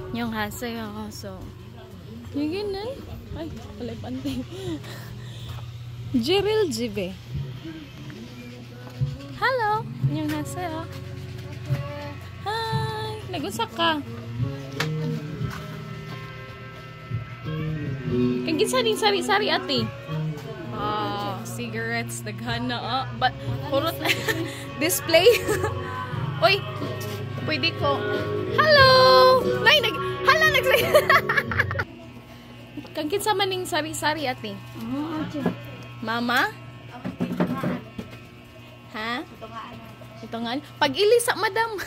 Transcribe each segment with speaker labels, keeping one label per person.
Speaker 1: Yung hasay ako, so. Yung ganun. Ay, palay panting. Jiril Jibe. Hello! Yung hasay ako. Hi! Nagusak ka. Kang ginsaning sari-sari ate. Cigarettes, daghan na. But, purot na. Display. Uy! Pwede ko. Hello! Nay, hala, Kang kinsa maning sari-sari ate? Mama? Ha? Ito nga. Pag-ili sa madam.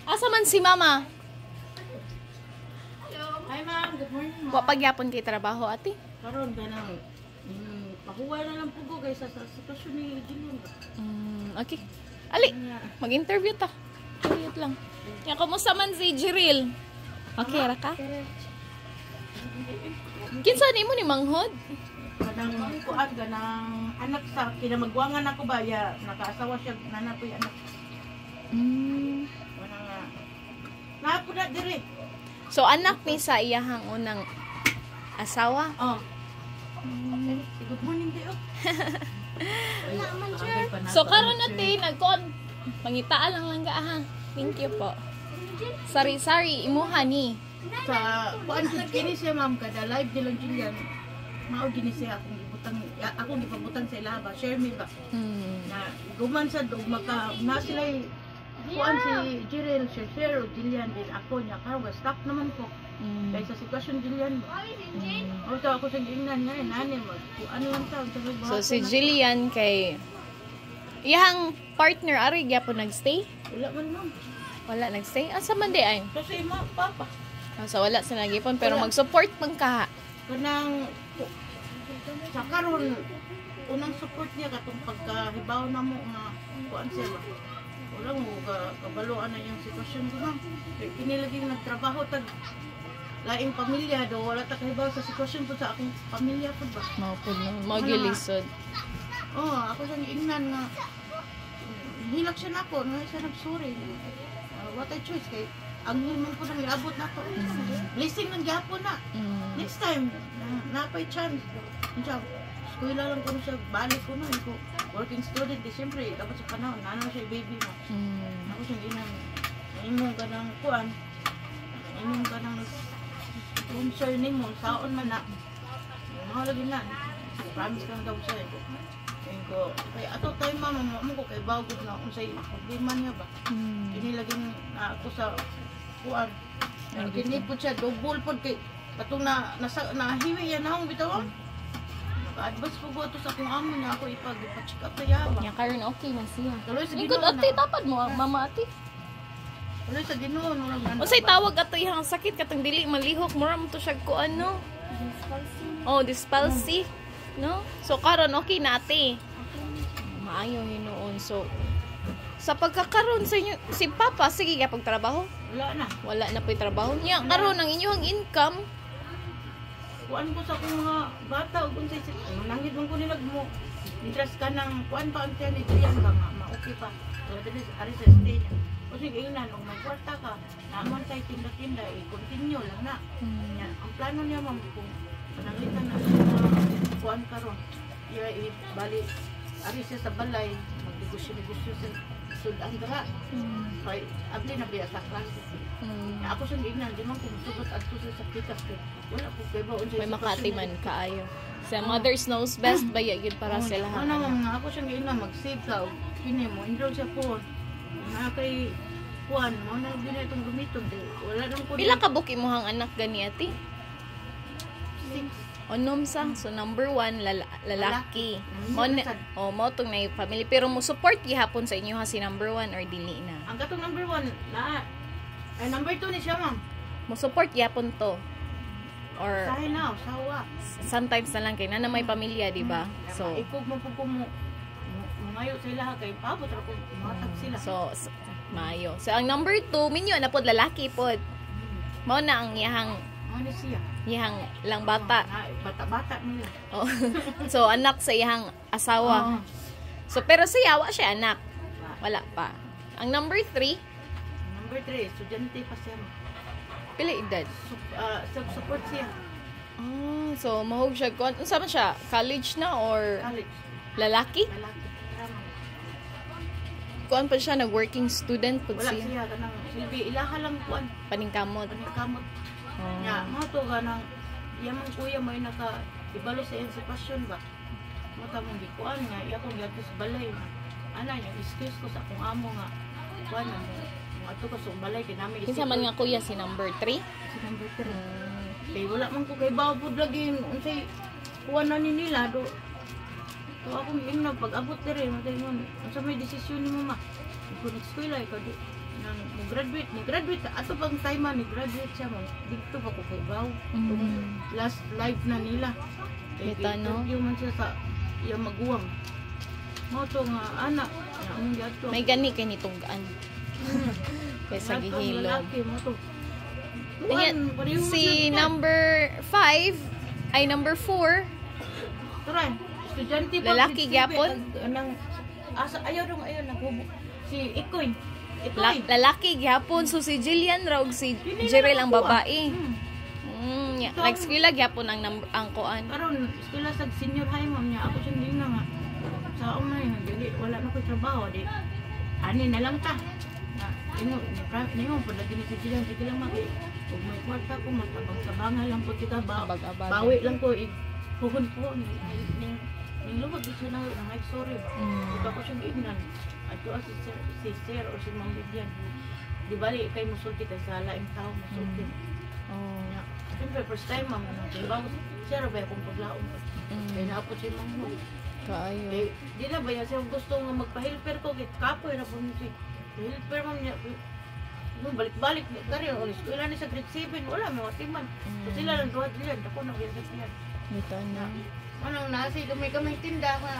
Speaker 1: Asa man si mama?
Speaker 2: Hi ma'am, good morning ma'am.
Speaker 1: Wapagyapon kay trabaho ate?
Speaker 2: Karon ka na. Pakuha na lang po ko guys sa sitwasyon ni Jillian.
Speaker 1: Okay. Ali, mag-interview ta. Interview lang. Yan, kumusta man si Jiril? Okay, raka? Kinsa ni mo ni manghod?
Speaker 2: Kadang kuan ganang anak sa kinamagwangan ako ba ya nakaasawa siya nanapoy anak. Wala nga. Napo na dire.
Speaker 1: So anak ni sa iyahang unang asawa?
Speaker 2: Oh. Good morning Deo.
Speaker 1: So karon natin nagkon pangitaan lang ga ha. Thank you po. Sari-sari imuha ni.
Speaker 2: Sa kuan kini siya ma'am kada live nilang Jillian. Mao gini siya akong gipabutang sa ilaba, share me ba. Na guman sa dog maka na sila kuan si Jiril, share o Jillian din ako niya karon stop naman ko. Kaya sa sitwasyon Jillian ba. O so ako sa gingnan nga nani mo. Ano lang ta
Speaker 1: So si Jillian kay iyang partner ari gyapon nagstay?
Speaker 2: Wala man ma'am.
Speaker 1: Wala nagstay. Asa man di ay?
Speaker 2: Kasi papa.
Speaker 1: So wala sila gipon pero mag-support man ka.
Speaker 2: Kanang sa karon unang support niya katong pagkahibaw na mo nga kuan siya ba. Wala mo kabaluan na yung sitwasyon ko ma'am. Kini lagi nagtrabaho tag laing pamilya do wala ta kahibaw sa sitwasyon ko sa akong pamilya pud ba.
Speaker 1: Mao pud no, magilisod.
Speaker 2: Oh, ako sa ingnan nga hilak siya nako, nga siya nagsorry. What a choice kay ang himan ko nang iabot na to. Blessing ng gyapon na. Next time napay chance. Job. Eskwela lang ko siya balik ko na ko. Working student di siyempre dapat sa panahon nana siya baby mo. Ako siya inang imong kanang kuan. Imong kanang concerning mo saon man na. Mga lagi na. Promise ka daw siya ko. Ko kay ato time mama mo ko kay bawgod na unsay problema niya ba. Inilagin ako sa kuan. Kini po siya double pod kay katong nahiwi yan akong bitaw. Naka-advance po ko ito sa kung amo niya ako ipag-check up kaya ba.
Speaker 1: Nya karon okay man siya.
Speaker 2: Tuloy sa
Speaker 1: Lingkod
Speaker 2: Ginoo
Speaker 1: ate
Speaker 2: na.
Speaker 1: tapad mo mama ate.
Speaker 2: Tuloy sa Ginoo no lang.
Speaker 1: Unsay tawag ato ihang sakit katong dili malihok mura mo to siya ko ano? Dyspalsy. No? So karon okay na ate. Maayo hinuon. So sa pagkakaroon sa inyo si Papa sige ka pagtrabaho? Wala na po trabaho niya. Karon ang inyong income
Speaker 2: kuan ko sa akong mga bata ug unsay nangit man ko nila mo interest ka nang kuan pa ang tiyan ni Trian ba nga okay pa. So dili ari sa stay niya. O sige ina nung magkwarta ka naman tay tinda-tinda i-continue lang na. Ang plano niya ma'am kung pananglitan na kuan karon iya bali ari siya sa balay magnegosyo sa sudan dra. Kay abli na biya sa klase. Ako sa gignan di man ko sugot adto sa pikas ko. Wala ko kay ba unsay
Speaker 1: may makatiman kaayo. Sa mothers knows best ba yun para sa lahat.
Speaker 2: Ano nga ako sa gignan mag-save ka kini mo enroll sa phone. Na kay kuan mo na dinay itong gumiton wala nang ko.
Speaker 1: Pila ka buki mo hang anak gani ati?
Speaker 2: 6.
Speaker 1: Onom sa so number 1 lalaki. Mo tong na family pero mo support gihapon sa inyo ha si number 1 or dili na.
Speaker 2: Ang katong number 1 na ay number 2 ni siya ma'am.
Speaker 1: Mo support gihapon to. Or
Speaker 2: Sahin na, sawa.
Speaker 1: sometimes na lang kay na may pamilya, di ba? So
Speaker 2: ikog mo pug mo mayo sila kay paabot ra ko matag sila.
Speaker 1: So maayo. So ang number 2 minyo na pod lalaki pod. Mao na ang iyahang
Speaker 2: ano siya?
Speaker 1: Iyahang lang bata.
Speaker 2: Bata-bata nila.
Speaker 1: Oh. So anak sa iyahang asawa. So pero siya wa siya anak. Wala pa. Ang number 3
Speaker 2: number 3, estudyante pa siya.
Speaker 1: Pila edad?
Speaker 2: Support siya.
Speaker 1: So mahog siya kuan. Unsa man siya? College na or
Speaker 2: College.
Speaker 1: lalaki?
Speaker 2: Lalaki. Tama.
Speaker 1: Kuan pa siya nag-working student pud
Speaker 2: Wala
Speaker 1: siya.
Speaker 2: siya kanang silbi ilaha lang kuan.
Speaker 1: Paningkamot.
Speaker 2: Kamot. Ya, mo to ganang yamang kuya may naka ibalo sa ensipasyon ba. Mo ta mong gikuan nga iya kong giadto sa balay. Ana nya excuse ko sa akong amo nga kuan mo ato ko sa balay kinami.
Speaker 1: Kinsa man nga kuya si number 3?
Speaker 2: Si number 3. Kay wala man ko kay bawo pud lagi unsay kuan na ni nila do. So ako ingna pag abot diri mo tay mo unsa may desisyon nimo ma. Kung eskwela ka di nang graduate ato pang time ni graduate siya mo dito pa ko kay bawo. Last live na nila.
Speaker 1: Kita, no?
Speaker 2: Interview man siya sa iya maguwang. Mo to nga anak na ang gato.
Speaker 1: May gani kay nitunggaan. Kaysa gihilom.
Speaker 2: Lalaki mo to.
Speaker 1: Tingnan,
Speaker 2: Pareho
Speaker 1: si
Speaker 2: sila.
Speaker 1: number 5 ay number 4.
Speaker 2: Turay, estudyante pa.
Speaker 1: Lalaki gyapon?
Speaker 2: Anang asa ayaw dong ayaw naghubo. Si Ikoy. Ikoy.
Speaker 1: Lalaki gyapon, so si Jillian raw ug si
Speaker 2: Hindi na
Speaker 1: Jerel ang
Speaker 2: nakuha.
Speaker 1: babae.
Speaker 2: Ito,
Speaker 1: Nag-eskwela gyapon ang kuan.
Speaker 2: karon eskwela sa senior high ma'am niya. Ako siya din na nga. Sa umay dili wala na ko trabaho di. Ani na lang ta. Na ingo pud lagi ni si Jillian sige lang maki. Ug may kwarta ko matabang-tabangan lang po kita ba.
Speaker 1: Abag-abag.
Speaker 2: Bawi lang ko puhon po ning lumag di siya na ay sorry. Ito ako siya giignan. Ato si sir o si Ma'am Vivian. Di bali kay musulti kay sa laing tao musulti.
Speaker 1: Oh.
Speaker 2: Siyempre first time ma'am kay bago siya ra ba akong paglaom. Kay naapot si Ma'am mo.
Speaker 1: Kaayo.
Speaker 2: Di na ba yan siya gusto nga magpa-helper ko kay kapoy ra po si helper ma'am niya. Nung balik-balik kari o eskwela ni sa grade 7 wala may watiman. So sila lang duha diyan ako na gyud siya.
Speaker 1: Dito na.
Speaker 2: Anong nasi gamay tinda ka.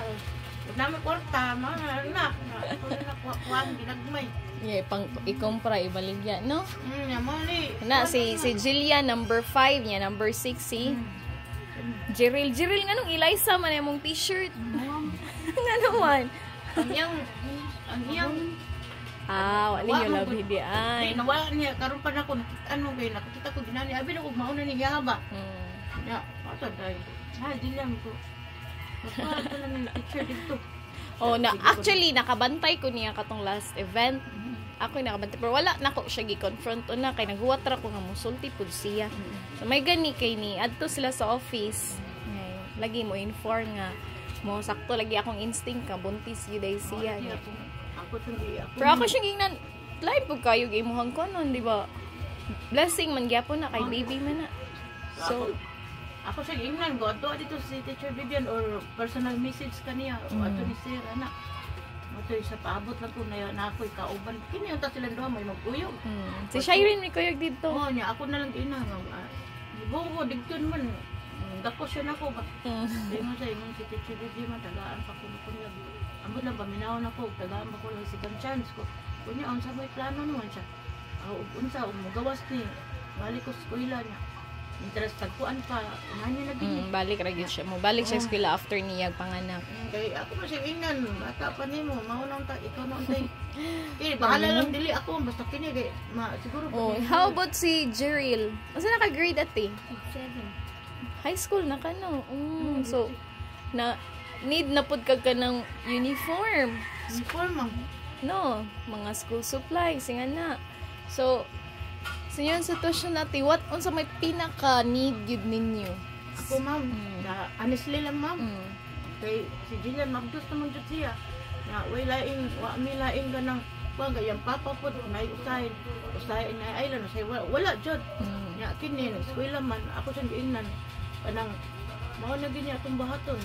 Speaker 2: Ug nami kwarta mga anak na kuan ginagmay.
Speaker 1: Yeah, pang ikumpra ibaligya, no?
Speaker 2: Mali.
Speaker 1: Na si Jillian number 5 niya, number 6 si Jeril nganong Eliza man imong t-shirt. Nga naman.
Speaker 2: Ang iyang
Speaker 1: Wala niyo love
Speaker 2: Di,
Speaker 1: hidian.
Speaker 2: nawala niya. Karoon pa na ko, nakikita ko ginani. Abi na ko, mauna ni Yaba. Ya, ato dahil. Di lang ko. Ito lang yung teacher dito.
Speaker 1: Actually, nakabantay ko niya katong last event. Ako yung nakabantay. Pero wala na ko siya gi-confront na. Kay naghuwat ra ko nga musulti po siya. So, may gani kay ni. Adto sila sa office. Ngay, lagi mo inform nga. Mo, sakto lagi akong instinct ka. Buntis yun dahil siya. Pero ako siya gingnan, lain po kayo gimuhang ko nun, di ba? Blessing man gyapon na kay baby man na. So,
Speaker 2: ako siya ingnan ko, ato dito si Teacher Vivian or personal message kaniya o ato ni Sir, anak. Ato sa paabot lang ko na ako'y kauban. Kini yung silang doon, may maguyog.
Speaker 1: Si Shireen may kuyog dito.
Speaker 2: Oo niya, ako na lang ina. Buko, digton man. Dako siya na ko ba? Di mo sa ingon si Teacher Vivian, tagaan pa ko na ambot lang paminaw na ko, tagaan pa ko lang second chance ko. Kunya, ang sabay plano naman siya. Unsa, umugawas ni, balik ko sa eskwela niya. Interest tagpuan pa, nani na gini.
Speaker 1: Balik ra gyud siya mo. Balik siya eskwela after niya panganak.
Speaker 2: Kaya ako pa siya ingnan, bata pa nimo, maunang ta, ikaw na untay. Bahala lang dili ako, basta kini kay siguro.
Speaker 1: How about si Jeril? Asa naka-grade ate?
Speaker 2: 7.
Speaker 1: High school na ka no. So na need na pud kag ka ng uniform.
Speaker 2: Uniform man.
Speaker 1: No, mga school supplies nga na. So sa yung sitwasyon natin, what unsa may pinaka need yun ninyo?
Speaker 2: Ako ma'am, honestly lang ma'am. Kay si Jillian magdus naman jud siya. Na way laing wa mi laing ganang kuan gayang papa pod nay usahin na island say wala jud. Ya kini eskwela man ako sa giingnan kanang mao na gini atong bahaton.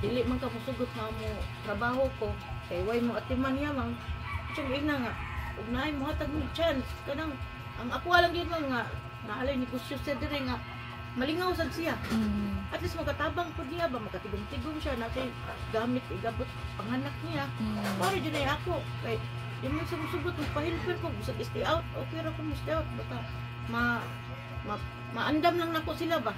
Speaker 2: Dili man ka musugot na mo trabaho ko kay way mo atiman niya mang siya giingnan nga ug naay mo hatag mo chance kanang ang ako lang yun nga naalay ni Kusyo sa dire nga malingaw sad siya. At least makatabang po niya ba, makatigong-tigong siya natin gamit, igabot panganak niya. Para dyan ay ako. Kaya yung mga sumusugot, magpahilper ko, gusto stay out, okay ra ko mo stay out. Baka maandam lang nako sila ba.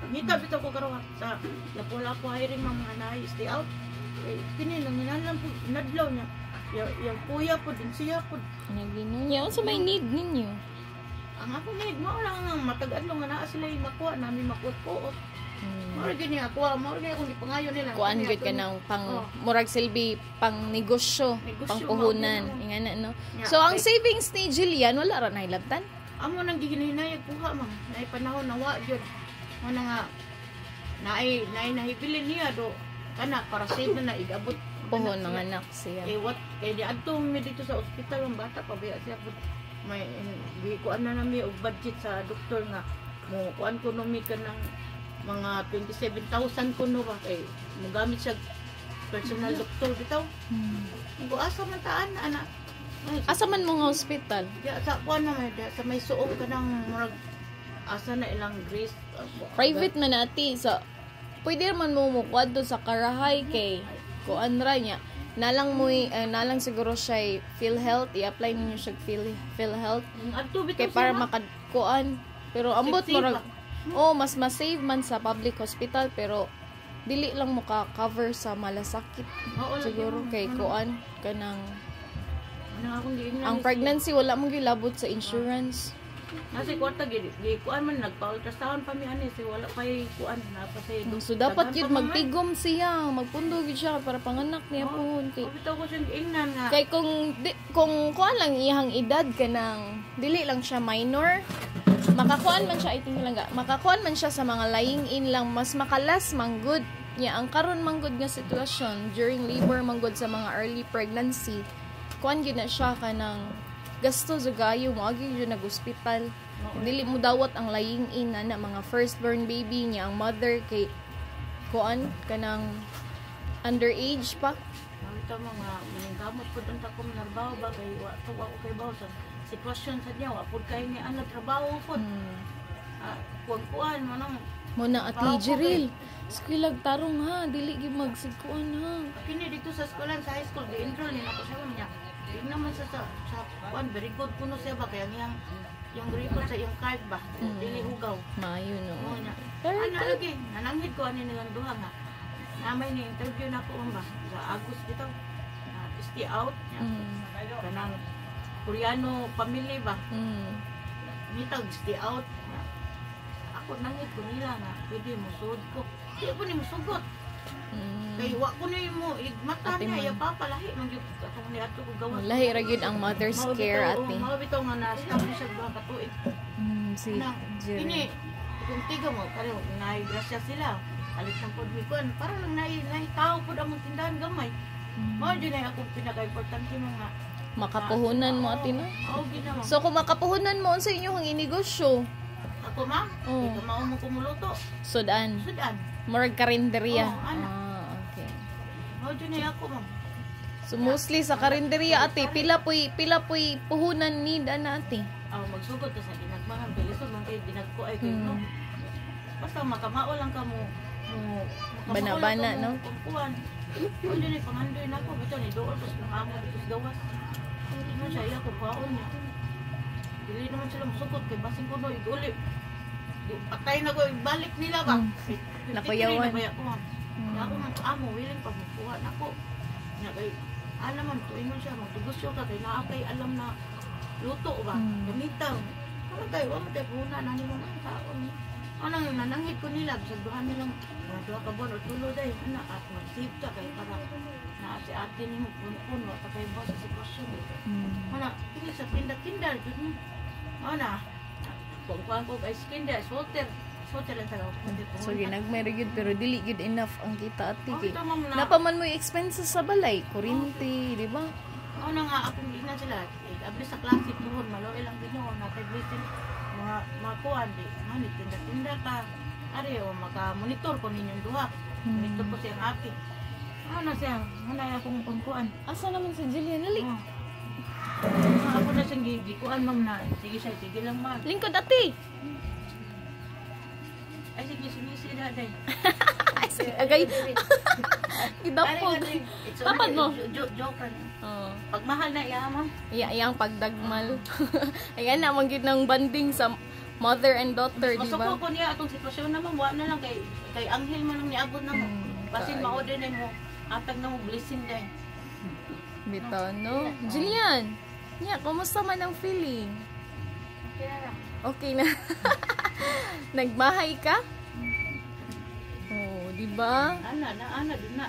Speaker 2: Ngita bitaw ko karoon sa lapo-lapo hiring mga naay stay out. Kini lang, nanalang po, nadlaw niya. Yung kuya po din siya po.
Speaker 1: Nagino niya. Unsa may need ninyo?
Speaker 2: Ang ako need mo lang nga matagadlo nga naa sila yung makuha namin makuot-kuot. Mao gini ako, mao gini akong gipangayo nila.
Speaker 1: Kuan gud ka ng pang murag silbi pang negosyo, pang puhunan, ingana no. So ang savings ni Jillian wala ra nailabtan.
Speaker 2: Amo nang gihinayag kuha man. Nay panahon na wa gyud. Mo na nga naay nahibilin niya do kana para save na igabot
Speaker 1: Puhon ng anak siya.
Speaker 2: what kay di adto mi dito sa ospital ang bata pa biya siya pud may kuan na nami og budget sa doktor nga mo kuan ko no mi ka ng mga 27,000 kuno ba kay mogamit siya personal doktor bitaw. Ngo asa man taan ana.
Speaker 1: Asa man mo nga hospital?
Speaker 2: Ya sa kuan na may sa may suong kanang murag asa na ilang grace
Speaker 1: Private man nati sa pwede man mo mukuad doon sa Karahay kay kuan ra niya. Nalang mo nalang siguro siya PhilHealth, i-apply ninyo siya PhilHealth.
Speaker 2: adto bitaw
Speaker 1: Kay para makakuan. Pero ambot mo ra mas save man sa public hospital pero dili lang mo ka-cover sa malasakit. Siguro kay kuan kanang ang pregnancy wala mong gilabot sa insurance.
Speaker 2: Nasi kwarta gid kuan man nagpa-ultrasound pa mi ani si wala pay kuan na pa say.
Speaker 1: So dapat yun magtigom siya, magpundo gid siya para panganak niya pohon kay.
Speaker 2: Bitaw ko siyang ingnan nga.
Speaker 1: Kay kung kuan lang iyang edad kanang dili lang siya minor, makakuan man siya makakuan man siya sa mga lying-in lang mas makalas manggod niya ang karon manggod nga sitwasyon during labor manggod sa mga early pregnancy. Kuan gyud na siya kanang gasto zugayo mo agi yun nag-hospital. Dili mo dawat ang lying-in na mga firstborn baby niya ang mother kay kuan kanang underage pa.
Speaker 2: Ito mga gamot po doon takong narbaho ba kay wa ko kay bawo sa sitwasyon sa niya wa pud kay ni anak trabaho po. Kuan mo nang
Speaker 1: muna at Jeril. Skilag tarong ha, dili gyud magsikuan ha.
Speaker 2: Kini dito sa eskwelahan sa high school gi-enroll ni ako sa niya. Di naman sa kuan very good kuno siya ba kaya yung report sa yung card ba dili hugaw.
Speaker 1: Maayo no.
Speaker 2: Ano lagi nananghid ko ani nilang duha nga. Namay ni interview na ko ba sa August bitaw. Stay out. Kanang Koreano family ba. Nitag stay out. Ako nangit ko nila nga pwede mo sud ko. Di po ni mo sugot. Kay wa ko ni mo igmata niya ya papalahi man gyud atong ni ato ko gawas.
Speaker 1: Lahi ra gyud ang mother's care ate.
Speaker 2: Mao bitaw nga na-stop siya duha ka tuig.
Speaker 1: Si
Speaker 2: Kini kung tiga mo karo nay grasya sila. Alit ng pod mi kon para lang nay tao pod among tindahan gamay. Mao di na ako pinaka-importante mo nga
Speaker 1: makapuhunan mo ate no.
Speaker 2: Ginawa.
Speaker 1: So kung makapuhunan mo unsa inyo ang inegosyo?
Speaker 2: Ako ma, ikaw mao mo kumuluto.
Speaker 1: Sudan. Murag karinderya. Okay.
Speaker 2: Mao di na ako ma'am.
Speaker 1: So mostly sa karinderya ate, pila poy puhunan ni ana ate.
Speaker 2: Magsugod ta sa dinagmangan bilisod man kay dinagko ay kay no. Basta makamao lang ka mo
Speaker 1: bana-bana no.
Speaker 2: Kuan. Mao di ni pangandoy nako bitaw ni dool pas kung amo dito sa gawas. Hindi mo siya iya ko paon niya. Dili naman sila musukot kay basing kuno iguli. Patay na ko ibalik nila ba?
Speaker 1: Nakuyawan.
Speaker 2: Ako man amo willing pa magkuha nako. Nya kay alam man tuingon siya magtugosyo ka kay naa kay alam na luto ba? Gamitaw. Ano kay wa mo tay puna na nimo man taon. Anang nananghid ko nila sa duha nilang duha ka buwan o tulo day na at mag-save ka kay para na si ate nimo pun wa pa kay boss sa sitwasyon. Ana pili sa tinda-tinda jud. Ana kung ko kay skinda solter lang sa
Speaker 1: so ginagmay gyud pero dili gyud enough ang kita ate kay napaman mo yung expenses sa balay kuryente di ba
Speaker 2: na nga akong ginan sila abis sa klase tuhon maloy lang Ginoo na kay bitin mga kuan di ani tinda ka ari o maka-monitor ko ninyong duha monitor ko siyang ate siya ana akong kuan
Speaker 1: asa naman si Jillian dali
Speaker 2: ako na siyang gikuan ma'am na sige lang ma'am
Speaker 1: lingkod ate.
Speaker 2: Ay, sige, sinisi na day.
Speaker 1: Ay, sige, agay. Gidapog. Tapad mo.
Speaker 2: Joke. Pagmahal na iya, ma'am.
Speaker 1: Iyang pagdagmal. Ayan na, manggit ng banding sa mother and daughter, di ba?
Speaker 2: Masuko ko niya atong sitwasyon na ma'am. Wa na lang kay Anghel man lang niabot na mo. Basin maodin na mo. Atag na mo, blessing day.
Speaker 1: Bitaw, no? Jillian, kumusta man ang feeling?
Speaker 2: Okay na lang.
Speaker 1: Okay na. Nagbahay ka? Oh, di ba?
Speaker 2: Ana din na.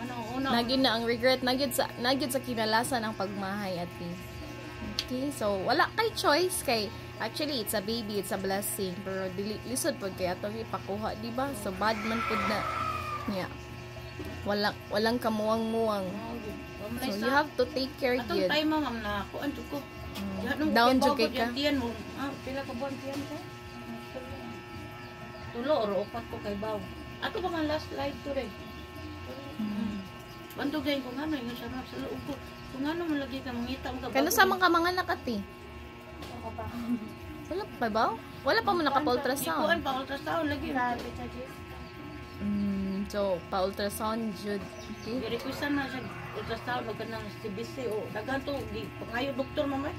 Speaker 2: Ano una?
Speaker 1: Nagyod na ang regret, nagyod sa kinalasan ang pagmahay ate. Okay, so wala kay choice kay actually it's a baby, it's a blessing pero lisod pud kay atong ipakuha, di ba? So bad man pud na niya. Walang kamuwang-muwang. So you have to take care
Speaker 2: atong
Speaker 1: gyud.
Speaker 2: time ma'am na kuan jud ko.
Speaker 1: Down jud kay ka.
Speaker 2: Tiyan mo. Pila ka buwan tiyan ka? Tulo or upat ko kay baw. Ato pa man last light to rin. Bantog gayon ko nga no, yung sarap sa loob ko. Kung ano mo lagi ka mangita mo ka.
Speaker 1: Kano sa mga mga nakati? Wala pa ba? Wala pa mo naka-ultrasound.
Speaker 2: Ikuan pa ultrasound lagi.
Speaker 1: So pa-ultrasound jud. Okay.
Speaker 2: I-requestan na siya ultrasound wag ka ng CBC o daghan to pangayo doktor mamay.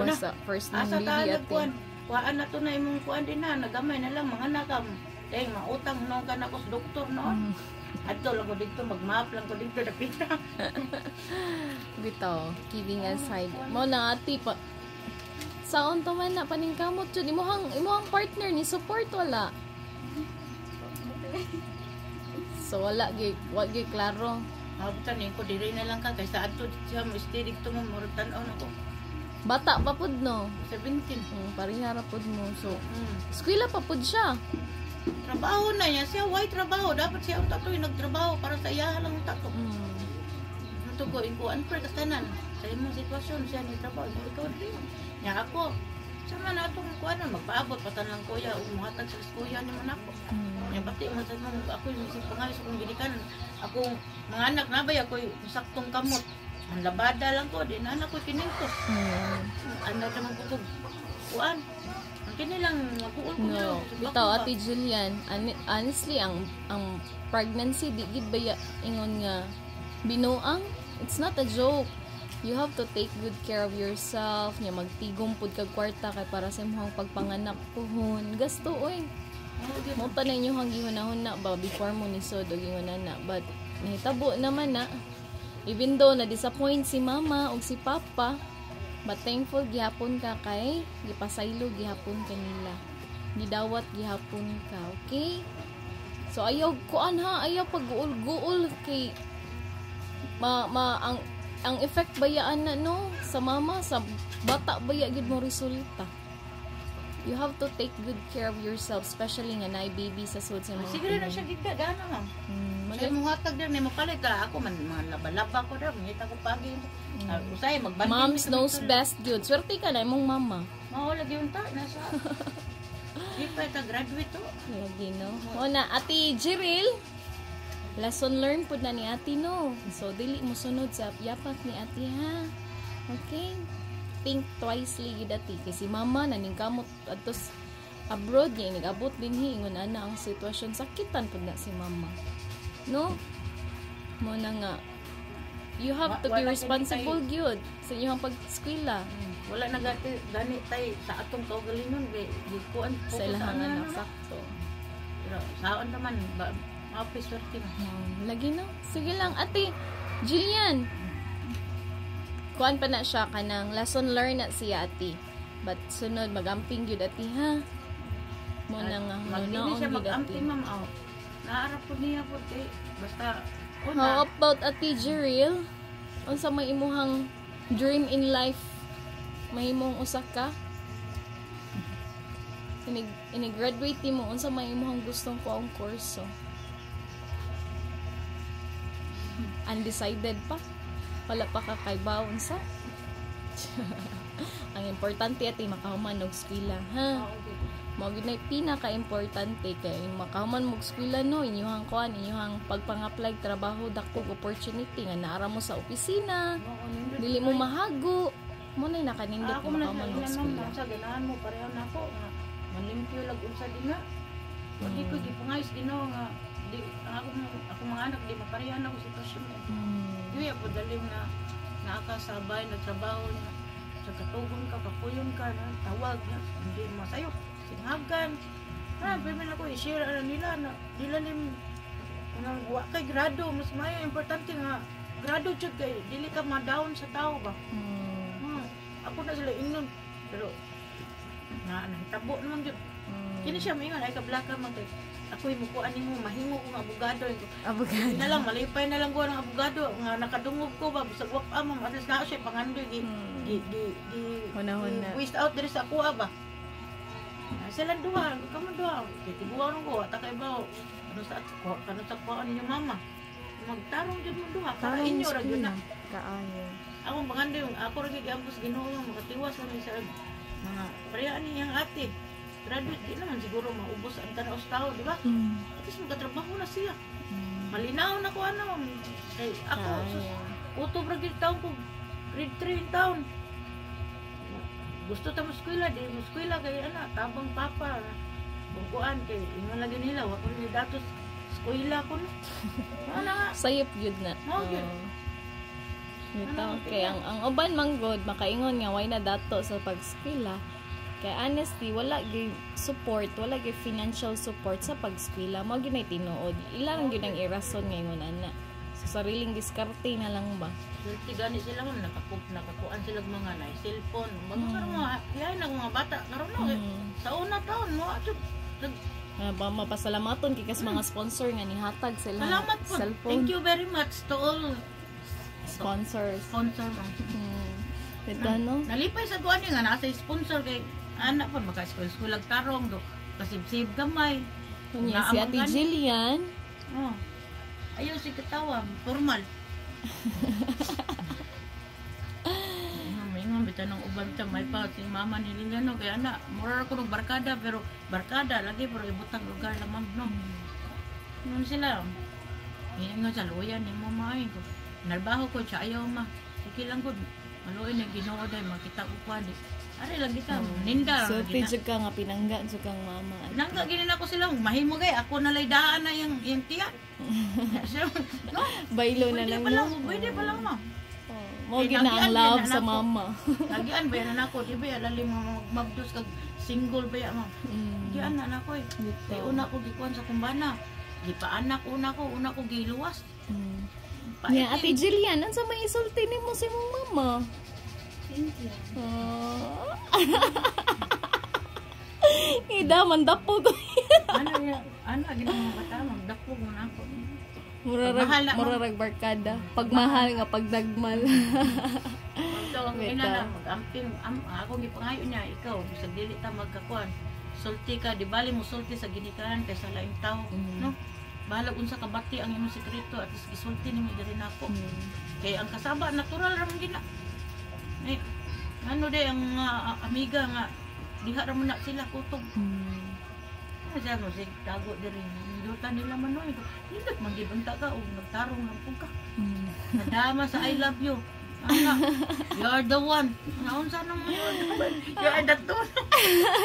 Speaker 1: Basta first name
Speaker 2: Asa
Speaker 1: baby
Speaker 2: ta
Speaker 1: ate.
Speaker 2: kuan. Kuan na to na imong kuan din na nagamay na lang mga nakam. Deng mautang nung ka na ko sa doktor no. Adto lang ko dito magmap lang ko dito dapita.
Speaker 1: Bitaw, kidding aside. Mo na ate pa. Saon to man na paningkamot jud imong partner ni support wala. So wala gyud klaro.
Speaker 2: Mabutan ni ko diri na lang ka kaysa adto siya mo steady to mo tan-aw na ko.
Speaker 1: Bata pa pud no.
Speaker 2: 17.
Speaker 1: Parihara pud mo. So eskwela pa pud siya.
Speaker 2: Trabaho na niya siya, why trabaho? Dapat siya ang tatoy nagtrabaho para sa iya lang ang tato. Ito ko, inkuan per kastanan. Sa imong sitwasyon, siya ni trabaho. Ikaw rin. Nya ako, sama na itong kuan magpaabot, patan lang kuya, umuhatag sa kuya ni man ako. Nya pati, ako yung pangalis akong ginikan. Akong mga anak na ba, ako yung saktong kamot. Ang labada lang ko, din anak ko kinintos. Ano naman ko kuan. Kini lang mabuol ko
Speaker 1: No. Bitaw ate Julian, honestly ang pregnancy di gid baya ingon nga binuang. It's not a joke. You have to take good care of yourself. Nya magtigom pud kag kwarta kay para sa imong pagpanganak puhon. Gasto oy. Mo pa na inyo hang gihunahuna ba before mo nisod og ingonana. But nahitabo naman na. Even though na disappoint si mama o si papa, but thankful gihapon ka kay gipasaylo gihapon kanila. Gidawat gihapon ka, okay? So ayaw kuan ha, ayaw pag-guol-guol kay ang effect bayaan na no sa mama sa bata baya gid mo resulta. You have to take good care of yourself, especially nga naay baby sa sud sa mga.
Speaker 2: Siguro na siya gid ka gana nga. Kaya mong hatag din mo palit ako man mga laba-laba ko daw ngita ko pagi. Usay magbanding.
Speaker 1: Moms knows best good. Swerte ka na imong mama.
Speaker 2: Mao lagi unta nasa. Di pa ta graduate to.
Speaker 1: Lagi no. O na ati Jiril. Lesson learned pud na ni ati no. So dili mo sunod sa yapak ni ati ha. Okay? Think twice gid ati kasi mama naningkamot adtos abroad niya nag-abot din ingon ana ang sitwasyon sakitan pud na si mama. No? Mo na nga you have to be responsible gyud sa inyong pag-eskwela.
Speaker 2: Wala na gani tay sa atong kaugalingon di kuan
Speaker 1: Sa ilahang anak sakto.
Speaker 2: Pero saon naman maapis swerte na.
Speaker 1: Lagi no. Sige lang ate Jillian. Kuan pa na siya kanang lesson learned na siya ate. But sunod magamping gyud ate ha. Mo na nga
Speaker 2: magdili siya magamping ma'am aw. Naarap po niya po basta
Speaker 1: How about ate Jiril? Unsa may imuhang dream in life? Mahimong usa ka? Ini-graduate mo unsa may imuhang gustong kuang kurso? Undecided pa? Wala pa ka kay bawon sa? Ang importante ati makahuman og eskwela, ha? Mao gid na pinaka-importante kay makahuman mo og eskwela no, inyong kuan, inyong pagpang-apply trabaho dakog opportunity nga naara mo sa opisina. Dili mo mahago. Mo nay nakanindot mo makahuman mo og eskwela.
Speaker 2: Sa ganahan mo pareho na ako nga malimpyo lag unsa dinha. Hindi ko gipungayos Ginoo nga di ako mga anak di maparehan ako sitwasyon. Yuya po dalim na naakasabay na trabaho na sa katugon ka, kapuyon ka na tawag na hindi masayo singhagan pero ako i-share na nila na dilalim wa kay grado mas mayo importante nga grado jud kay dili ka ma-down sa tao ba. Ako na sila ingnon pero nahitabo naman jud. Kini siya mingon ay kablaka man kay ako'y mukuan nimo mahimo kong abogado.
Speaker 1: Abogado.
Speaker 2: Na lang malipay na lang ko ng abogado nga nakadungog ko ba bisag wap amam at least na siya pangandoy di
Speaker 1: Huna-huna.
Speaker 2: waste out diri sa kuha ba. Sila duha, kamo duha. Tiguan ko ta kay ba ano sa kuha ninyo mama. Magtarong jud mo duha para
Speaker 1: Tarong
Speaker 2: inyo ra gyud na.
Speaker 1: Kaayo.
Speaker 2: Ako pangandoy ako ra gyud ambos Ginoo yung makatiwas na sa mga pareha niyang ate. Graduate di naman siguro maubos ang tanaw sa tao, di ba? At least magkatrabaho na siya. Malinaw na ko ano. Eh, ako, uto ra gyud taon ko grade 3 taon. Gusto ta mo eskwela, di mo eskwela kay ana, tabang papa. Bukuan kay ingon lagi nila, wa ko ni datos eskwela ko no. Ana.
Speaker 1: Sayop yun na.
Speaker 2: Yun.
Speaker 1: Ito, kaya ang uban manggod, makaingon nga, why na dato sa pag-eskwela. Kaya honestly, wala gyud support, wala gyud financial support sa pag-eskwela. Mao gyud nay tinuod. Ilang gyud ang irason ngayon ana. Sa sariling diskarte na lang ba.
Speaker 2: Sulti gani sila mo nakakuan sila mga na cellphone. Mga mga yan ang mga bata karon no. Sa una taon mo ato
Speaker 1: mapasalamaton kay kas mga sponsor nga nihatag sila.
Speaker 2: Salamat po.
Speaker 1: Cellphone.
Speaker 2: Thank you very much to all
Speaker 1: sponsors.
Speaker 2: Sponsor.
Speaker 1: Ito no?
Speaker 2: Nalipay sa kuan nga nasa sponsor kay anak po maka-school tarong do. Kasib-sib gamay.
Speaker 1: Kunya si Ate Jillian.
Speaker 2: Oh. Ayaw si katawa, formal. Mingon bitaw nang uban ta may pa si mama ni Liliano kay ana mura ko ng barkada pero barkada lagi pero ibutang lugar lamang no. Nun sila. Nga sa luyan ni mama ay ko. Narbaho ko siya ayaw ma. Sige lang gud. Maluoy na Ginoo day makita ko kwadi. Ari lang kita ninda.
Speaker 1: So tinsig ka nga pinangga sa kang mama.
Speaker 2: Nangga ginin ako sila mahimo gay ako nalay daan na yung tiyan. No?
Speaker 1: Baylo na lang mo.
Speaker 2: Pwede pa lang ma.
Speaker 1: Mo gina ang love sa mama.
Speaker 2: Lagian ba yan ako, di ba lalim mo magdos kag single ba yan mo. Diyan na ako eh. Kay una ko gikuan sa kumbana. Gipaanak una ko giluwas.
Speaker 1: Nya Ate Jillian, ansa may isulti nimo si mong mama?
Speaker 2: Thank you.
Speaker 1: Ida man dapog.
Speaker 2: Ano ginang bata magdapog mo na ako.
Speaker 1: Murarag barkada. Pagmahal nga pagdagmal.
Speaker 2: So, ang ina na mag-amping ako gipangayo niya ikaw bisag dili ta magkakuan. Sulti ka, di bali mo sulti sa ginikanan kay sa laing tao, no? Bahala unsa ka bati ang imong sekreto at least gisulti nimo diri nako. Kay ang kasaba natural ra man gina. Eh, ano day ang amiga nga diha ra man na sila kutob. Sa mo sig tago diri. Dutan nila man noy. Hindi man gibunta ka og nagtarong lang pug ka. Nadama sa I love you. Ana, you're the one. Naunsa nang you're the two.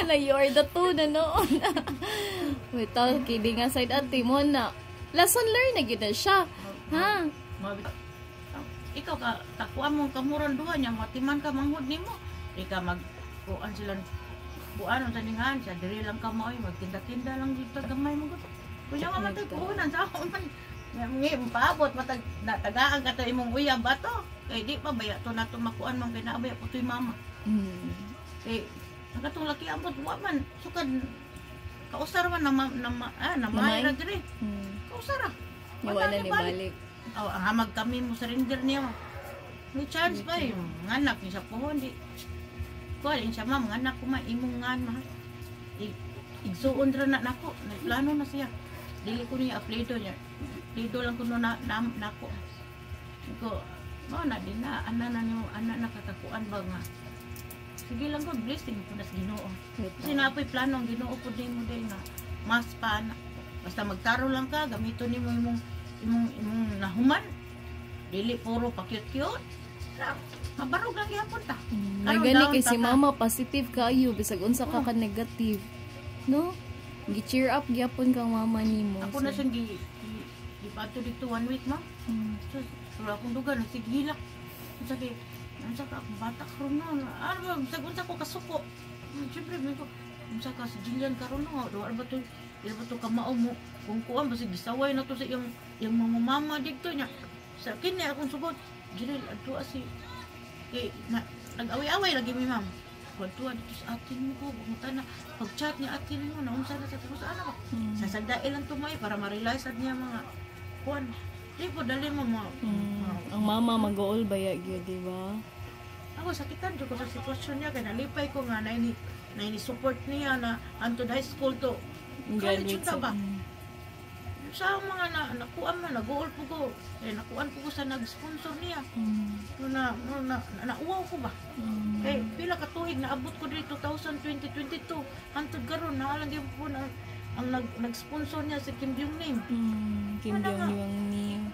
Speaker 1: Na you're the two na noon. Without kidding aside ate mo na. Lesson learned na gid siya. Ha?
Speaker 2: Ikaw ka takuan mo kamuran duha nya matiman ka manghud nimo. Ika mag kuan sila kuan sa ningan sa diri lang ka maoy magtinda-tinda lang dito gamay mo gud. Kunya nga matay puhunan sa ako man. Ngayon paabot matag natagaan ka to imong uyab bato. Kay di pa baya to nato makuan man kay naabaya po toy mama. Kay katong laki ambot wa man sukad kausar man na mayra diri. Kausara.
Speaker 1: Wala ni balik.
Speaker 2: Oh, ang hamag kami mo surrender niya. May chance pa yung anak niya sa pohon di. Kuan siya ma'am, anak ko imong ngan ma. Igsuon ra na nako, plano na siya. Dili ko niya apelido niya. Apelido lang kuno na nako. Ko, mo na din na ana nakakakuan ba nga. Sige lang ko blessing ko nas Ginoo. Kasi napoy plano ang Ginoo pud nimo day na mas pa na. Basta magtaro lang ka, gamiton nimo imong nahuman. Dili puro pa-cute-cute. Mabarog lang gyapon ta.
Speaker 1: Gani kay si mama positive kayo bisag unsa ka ka negative. No? Gi-cheer up gyapon kang mama nimo.
Speaker 2: Ako na siyang gipato dito 1 week ma. So, akong dugan nagsigilak. Sabi, unsa ka akong bata karon na. Ano bisag unsa ko kasuko. Siyempre may ko unsa ka si Jillian karon na. Duwa ba to? Ila ba to kamao mo? Kung kuan basig gisaway na to sa yung mama dito niya. Sa kini akong subot, Jiril, adto si kay nag-away-away lagi mi ma'am. Kwadto dito sa atin mo ko, bumunta na pag-chat niya atin mo na unsa na sa tapos ana ba. Sasagdae lang tumay para ma-realize sad niya mga kuan. Di po dali mo mo.
Speaker 1: Ang mama mag-ool baya gyud, di ba?
Speaker 2: Ako sakitan jud ko sa sitwasyon niya kay nalipay ko nga na ini support niya na unto high school to. College ta ba? Sa mga nakuan man nag-uol po ko. Nakuan po ko sa nag-sponsor niya. Nauwaw ko ba? Eh, pila ka tuig naabot ko dito 2022. Hantod karon na lang gyud po na ang nag-sponsor niya si Kim Byung Nim.
Speaker 1: Kim Byung Nim.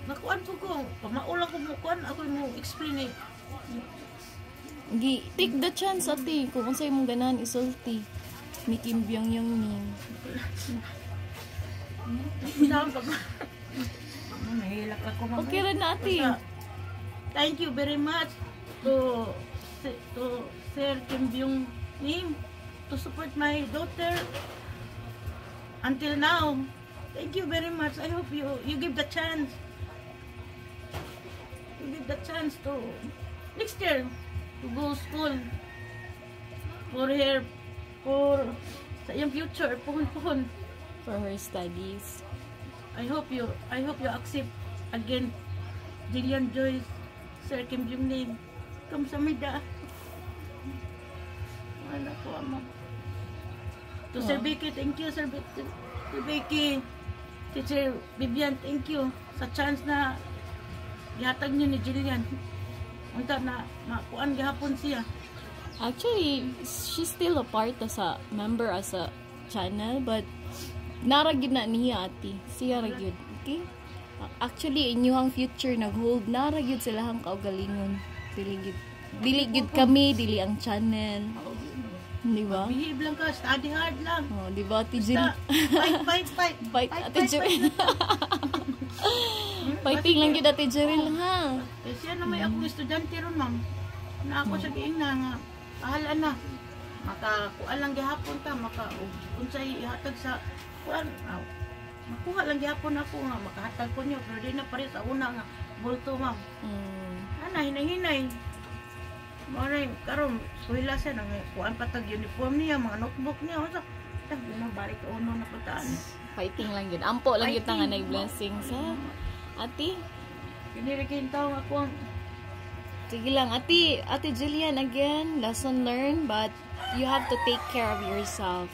Speaker 2: Nakuan po ko. Pamaulang ko mo kuan ako mo explain
Speaker 1: Take the chance ate kung unsay mong ganahan isulti ni Kim Byung Nim.
Speaker 2: Nahilak ako mamaya.
Speaker 1: Okay ra na ate.
Speaker 2: Thank you very much to Sir Kim Byung Nim to support my daughter until now. Thank you very much. I hope you give the chance. You give the chance to next year to go school for her sa iyong future puhon.
Speaker 1: For her studies.
Speaker 2: I hope you accept again Jillian Joyce, Sir Kim Byung Nim. Kamsamida. Wala ko ama. To Sir Becky, thank you Sir Becky. Teacher Vivian, thank you sa chance na gihatag niyo ni Jillian. Unta na makuan gihapon siya.
Speaker 1: Actually, she's still a part as a member as a channel, but naragid na niya ati. Siya ragyod. Okay? Actually, inyong future nag-hold. Naragid silahang kaugalingon. Dili gyud kami, dili ang channel. Di ba?
Speaker 2: Behave lang ka, study hard lang.
Speaker 1: Oh, di ba, Ate Jill?
Speaker 2: Fight,
Speaker 1: Ate Jill. Fighting lang gyud Ate Jill, ha?
Speaker 2: Siya na may akong estudyante ron, ma'am. Na ako sa giingna nga, pahala na. Makakuha lang gihapon ta, unsay ihatag sa kuan. Makuha lang gihapon ako nga, makahatag ko niyo. Pero di na pa rin sa una nga, bulto, ma'am. Ana, hinay-hinay. Maray, karon kuhila siya nang kuan patag uniform niya, mga notebook niya. Unsa? Tag na balik uno na pataan.
Speaker 1: Fighting lang yun. Ampo lang yun nga nag-blessings, ha? Ate?
Speaker 2: Pinirikin tao ako.
Speaker 1: Sige lang. Ate Jillian, again, lesson learned, but you have to take care of yourself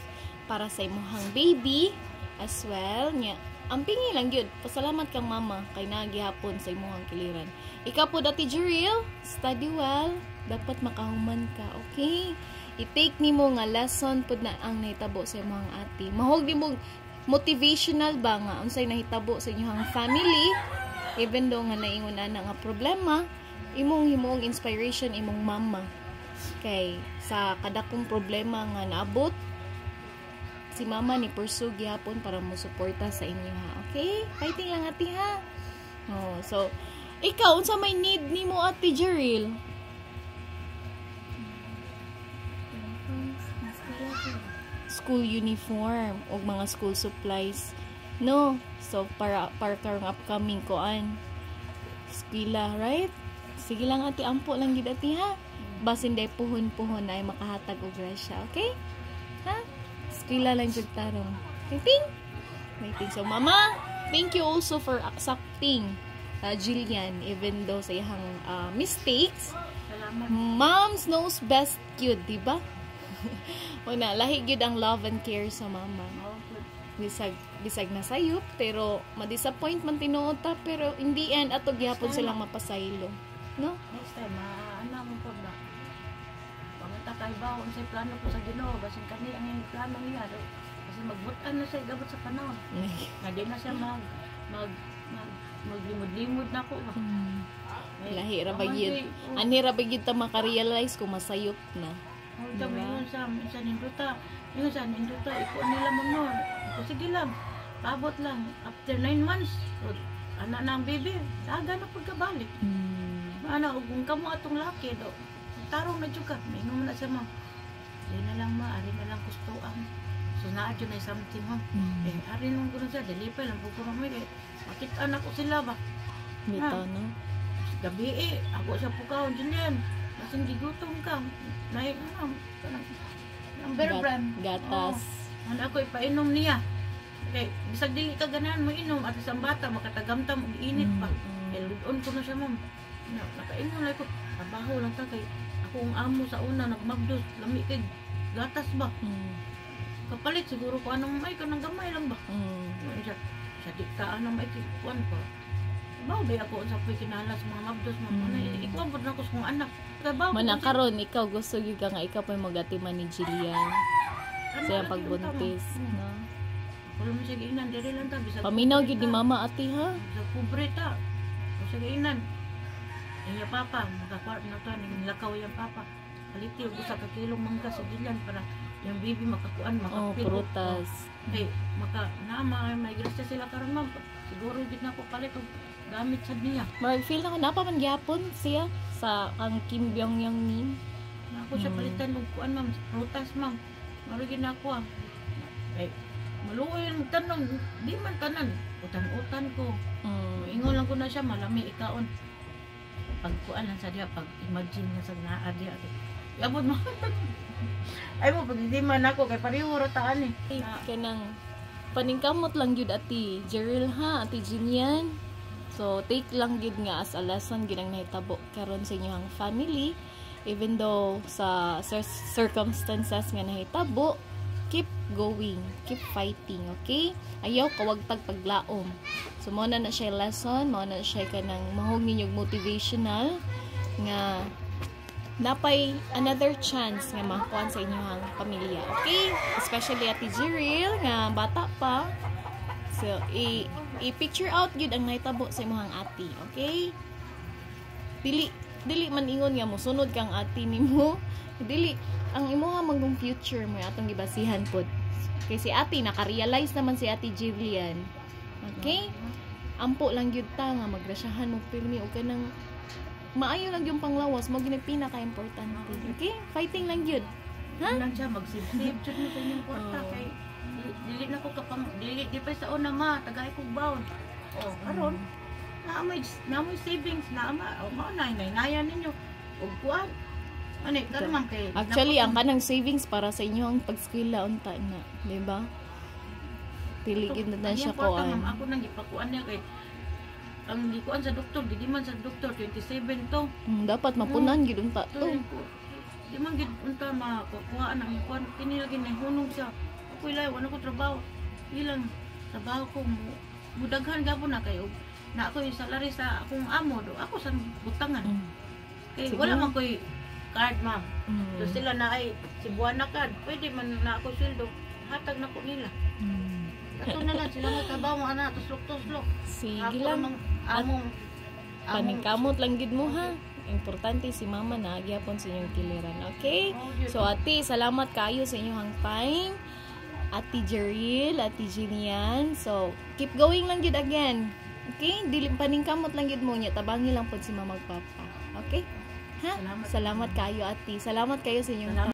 Speaker 1: para sa imuhang baby as well. Nya, ang pingi lang yun. Pasalamat kang mama kay nagihapon sa imuhang kiliran. Ikaw po, Ate Juril, study well. Dapat makahuman ka, okay? I-take ni mo nga lesson pud na ang nahitabo sa imong ate. Mahog di mo motivational ba nga unsay nahitabo sa inyong family, even though nga naingon ana nga problema, imong himong inspiration imong mama. Kay sa kadakong problema nga naabot, si mama ni pursue gihapon para mo suporta sa inyo, ha. Okay? Fighting lang ate, ha. Oh, so ikaw unsa may need nimo Ate Jeril? School uniform o mga school supplies, no? So para karong upcoming koan eskwela, right? Sige lang ate, ampo lang gid ate, ha. Basin day puhon-puhon ay makahatag og grasya, okay? Ha? Eskwela lang jud tarong. Waiting. So mama, thank you also for accepting Jillian even though sa iyang mistakes.
Speaker 2: Salamat.
Speaker 1: Moms knows best cute, di ba? Una, lahi gyud ang love and care sa mama. Bisag na sayop, pero ma-disappoint man tinuod ta, pero in the end ato gyapon silang mapasaylo, no?
Speaker 2: Next time, ana mo pa ba? Pangita kay ba unsay plano ko sa Ginoo, basin kani ang plano niya do. Kasi magbutan na siya gabot sa panahon. Nga di na siya maglimod-limod na ko.
Speaker 1: Lahi ra ba gyud? Ani ra ba gyud ta maka-realize kung masayop na?
Speaker 2: Kami yun sa ninduta, iko nila mo nun. Sige lang, abot lang. After 9 months, anak na ang baby, daga na pagkabalik. Kung kamo atong laki, tarong na juga. Maingon mo na siya, ma'am. Ari na lang ari na lang kustuan. So naadyo na something, ma'am. Ari nung gano'n siya, delipay lang, pagkurang mo, makita na ko sila ba?
Speaker 1: Bitaw, no?
Speaker 2: Gabi ako sa pukaw, Julian. Masing gigutom ka. Naik, ang bear brand.
Speaker 1: Gatas.
Speaker 2: Ano ako ipainom niya. Okay, bisag dili ka ganahan mo inom at isang bata makatagamtam og init pa. Ludon ko na siya, ma'am. Nakainom lang ko. Trabaho lang ta kay ako ang amo sa una nagmagdos lami kay gatas ba. Kapalit siguro ko anong may kanang gamay lang ba. Sa diktaan ng may kikuan ko. Bawo ba ako sa kinala sa mga mabdos mga ikaw po na ko sa mga anak.
Speaker 1: Manakaron, ikaw gusto gyud ka nga ikaw pa magatiman ni Jillian. Sa pagbuntis, no?
Speaker 2: Kulo mo siya giinan diri lang ta bisag.
Speaker 1: Paminaw gyud ni mama ati ha.
Speaker 2: Sa pobre ta. O siya giinan. Iya papa, makakwart na to ning lakaw yang papa. Paliti og usa ka kilo mangga sa Jillian para yung baby makakuan makapil.
Speaker 1: Prutas.
Speaker 2: Okay, nama may grasya sila karon ma'am. Siguro gid na ko palit og gamit sad niya.
Speaker 1: Mag-feel na ko na pa man gyapon siya sa ang Kim Byung Yang nim.
Speaker 2: Ako siya palitan og kuan ma'am, prutas ma'am. Maro gid na ako. Maluoy ang tanong, di man tanan. Utan-utan ko. Ingon lang ko na siya malami ikaon. Pagkuan lang sa diya, pag imagine nga sa naa diya. Abot mo. Ay mo pag hindi man ako kay pareho rotaan eh.
Speaker 1: Kanang paningkamot lang gyud ati Jeril ha, ati Jinian. So take lang gyud nga as a lesson gyud ang nahitabo karon sa inyong family, even though sa circumstances nga nahitabo, keep going, keep fighting, okay? Ayaw kawag paglaom. So mo na siya lesson, mo na siya kanang mahog ninyog motivational nga napay another chance nga makuan sa inyong pamilya, okay? Especially ati Jeril nga bata pa. So i-picture out gyud ang nahitabo sa imong ati, okay? Dili man ingon nga mosunod kang ati nimo. Dili ang imong magong future mo atong gibasihan pod. Kay si ati naka-realize naman si ati Jillian. Okay? Ampo lang gyud ta nga magrasyahan mo pirmi o kanang maayo lang yung panglawas mo gina pinaka-importante. Okay? Fighting lang gyud. Ha?
Speaker 2: Lang siya mag-save jud mo sa inyong kwarta kay dili na ko kapang dili di pa sa una ma tagay kog bound. Karon na may savings na mao na inayan ninyo og kuan. Ano karon kay
Speaker 1: actually ang kanang savings para sa inyo ang pag-eskwela unta na, di ba? Tiligid na siya kuan.
Speaker 2: Ako nang gipakuan niya kay ang gikuan sa doktor, di man sa doktor 27 to.
Speaker 1: Dapat mapunan gid unta to.
Speaker 2: Di man gid unta makuha ang kuan kini lagi na hunong siya. Ako ilay wala ko trabaho. Ilang trabaho ko mudaghan gapon na kayo. Na ako yung salary sa akong amo do. Ako sa butangan. Kay wala man koy card ma'am. So sila na ay Cebuana card. Pwede man na ako sweldo. Hatag na ko nila. Ato na lang sila magtrabaho mo ana tuslok-tuslok.
Speaker 1: Sige lang.
Speaker 2: Among
Speaker 1: paningkamot lang gid mo ha. Importante si mama na gyapon sa inyong kiliran. Okay? So ati, salamat kayo sa inyong time. Ati Jeril, Ati Jinian. So keep going lang gid again. Okay? Dili paningkamot lang gid mo nya tabangi lang pod si mama ug papa. Okay? Ha? Salamat kayo ati. Salamat kayo sa inyong time.